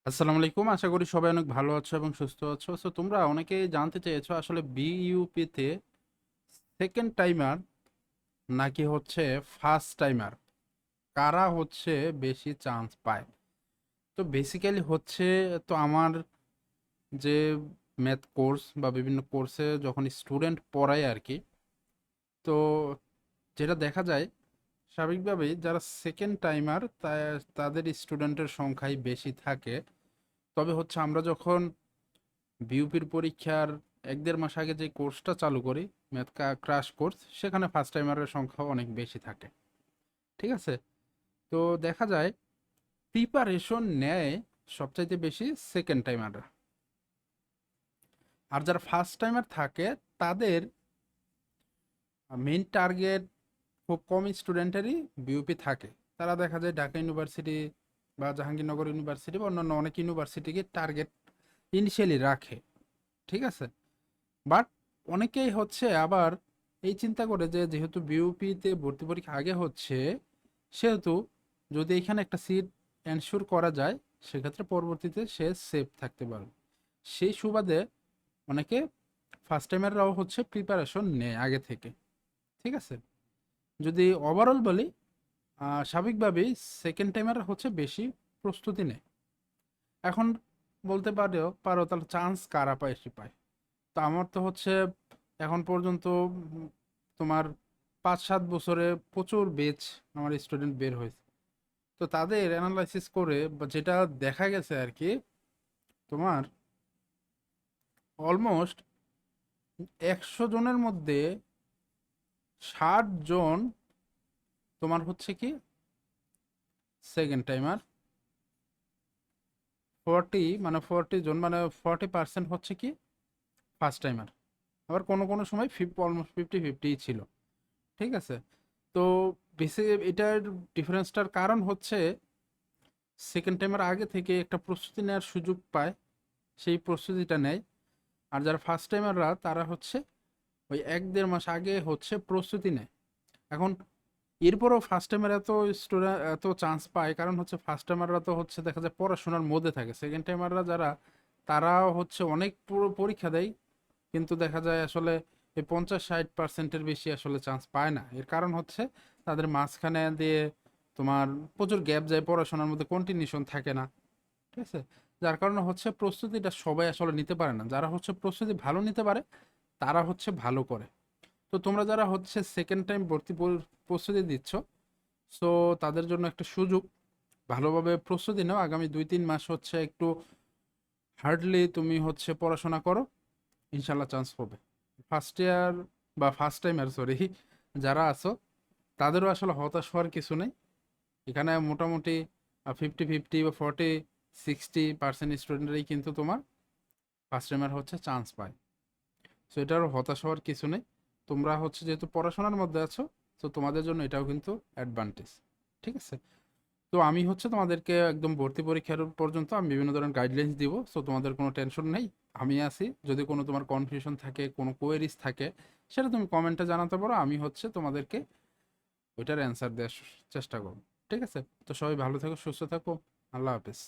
আসসালামু আলাইকুম। আশা করি সবাই অনেক ভালো আছো এবং সুস্থ আছো। সো তোমরা অনেকেই জানতে চেয়েছো আসলে বিইউপি তে সেকেন্ড টাইমার নাকি হচ্ছে ফার্স্ট টাইমার কারা হচ্ছে বেশি চান্স পায়। তো বেসিক্যালি হচ্ছে, তো আমার যে ম্যাথ কোর্স বা বিভিন্ন কোর্সে যখন স্টুডেন্ট পড়ায় আর কি, তো যেটা দেখা যায় স্বাভাবিকভাবেই যারা সেকেন্ড টাইমার তাদের স্টুডেন্টের সংখ্যাই বেশি থাকে। তবে হচ্ছে আমরা যখন বিউপির পরীক্ষার 1-1.5 মাস আগে যে কোর্সটা চালু করি, ম্যাথ ক্রাশ কোর্স, সেখানে ফার্স্ট টাইমারের সংখ্যা অনেক বেশি থাকে। ঠিক আছে? তো দেখা যায় প্রিপারেশন নেয় সবচাইতে বেশি সেকেন্ড টাইমাররা। আর যারা ফার্স্ট টাইমার থাকে তাদের মেইন টার্গেট খুব কম স্টুডেন্টেরই বিউপি থাকে। তারা দেখা যায় ঢাকা ইউনিভার্সিটি বা জাহাঙ্গীরনগর ইউনিভার্সিটি বা অন্যান্য অনেক ইউনিভার্সিটিকে টার্গেট ইনিশিয়ালি রাখে। ঠিক আছে? বাট অনেকেই হচ্ছে আবার এই চিন্তা করে যে যেহেতু বিউপিতে ভর্তি পরীক্ষা আগে হচ্ছে, সেহেতু যদি এখানে একটা সিট এনশিওর করা যায়, সেক্ষেত্রে পরবর্তীতে সে সেফ থাকতে পারবে। সেই সুবাদে অনেকে ফার্স্ট টাইমাররাও হচ্ছে প্রিপারেশন নেয় আগে থেকে। ঠিক আছে? যদি ওভারঅল বলি, স্বাভাবিকভাবেই সেকেন্ড টাইমার হচ্ছে বেশি প্রস্তুতি নেয়। এখন বলতে পারো তাহলে চান্স কারা বেশি পায়। তো আমার তো হচ্ছে এখন পর্যন্ত তোমার 5-7 বছরে প্রচুর বেচ আমার স্টুডেন্ট বের হয়েছে। তো তাদের অ্যানালাইসিস করে বা যেটা দেখা গেছে আর কি, তোমার অলমোস্ট 100 জনের মধ্যে 60 জন তোমার হচ্ছে কি সেকেন্ড টাইমার, 40 জন মানে 40% হচ্ছে কি ফার্স্ট টাইমার। আবার কোনো কোনো সময় অলমোস্ট 50-50 ছিল। ঠিক আছে? তো বেসিক এটার ডিফারেন্সটার কারণ হচ্ছে সেকেন্ড টাইমের আগে থেকে একটা প্রস্তুতি নেওয়ার সুযোগ পায়, সেই প্রস্তুতিটা নেয়। আর যারা ফার্স্ট টাইমাররা তারা হচ্ছে ওই 1-1.5 মাস আগে হচ্ছে প্রস্তুতি নেয়। এখন এরপরও ফার্স্ট টাইমার এত স্টুডেন্ট এত চান্স পায় কারণ হচ্ছে ফার্স্ট টাইমাররা তো হচ্ছে দেখা যায় পড়াশোনার মধ্যে থাকে। সেকেন্ড টাইমাররা যারা, তারাও হচ্ছে অনেক পুরো পরীক্ষা দেয়, কিন্তু দেখা যায় আসলে এই 50-60%-এর বেশি আসলে চান্স পায় না। এর কারণ হচ্ছে তাদের মাঝখানে দিয়ে তোমার প্রচুর গ্যাপ যায়, পড়াশোনার মধ্যে কন্টিনিউশন থাকে না। ঠিক আছে? যার কারণে হচ্ছে প্রস্তুতিটা সবাই আসলে নিতে পারে না। যারা হচ্ছে প্রস্তুতি ভালো নিতে পারে তারা হচ্ছে ভালো করে। তো তোমরা যারা হচ্ছে সেকেন্ড টাইম প্রস্তুতি দিচ্ছ, সো তাদের জন্য একটা সুযোগ, ভালোভাবে প্রস্তুতি নাও। আগামী 2-3 মাস হচ্ছে একটু হার্ডলি তুমি হচ্ছে পড়াশোনা করো, ইনশাল্লাহ চান্স পাবে। ফার্স্ট ইয়ার বা ফার্স্ট টাইমার সরি যারা আছো, তাদেরও আসলে হতাশ হওয়ার কিছু নেই। এখানে মোটামুটি 50-50 বা 40-60% স্টুডেন্টরাই কিন্তু তোমার ফার্স্ট টাইমার হচ্ছে চান্স পায়। সো এটার হতাশ হওয়ার কিছু নেই। তোমরা হচ্ছে যেহেতু পড়াশোনার মধ্যে আছো, তো তোমাদের জন্য এটাও কিন্তু অ্যাডভান্টেজ। ঠিক আছে? তো আমি হচ্ছে তোমাদেরকে একদম ভর্তি পরীক্ষার পর্যন্ত আমি বিভিন্ন ধরনের গাইডলাইন্স দিব। সো তোমাদের কোনো টেনশন নেই, আমি আছি। যদি কোনো তোমার কনফিউশন থাকে, কোনো কোয়েরিজ থাকে, সেটা তুমি কমেন্টে জানাতে পারো। আমি হচ্ছে তোমাদেরকে ওইটার অ্যান্সার দেওয়ার চেষ্টা করব। ঠিক আছে? তো সবাই ভালো থাকো, সুস্থ থাকো। আল্লাহ হাফেজ।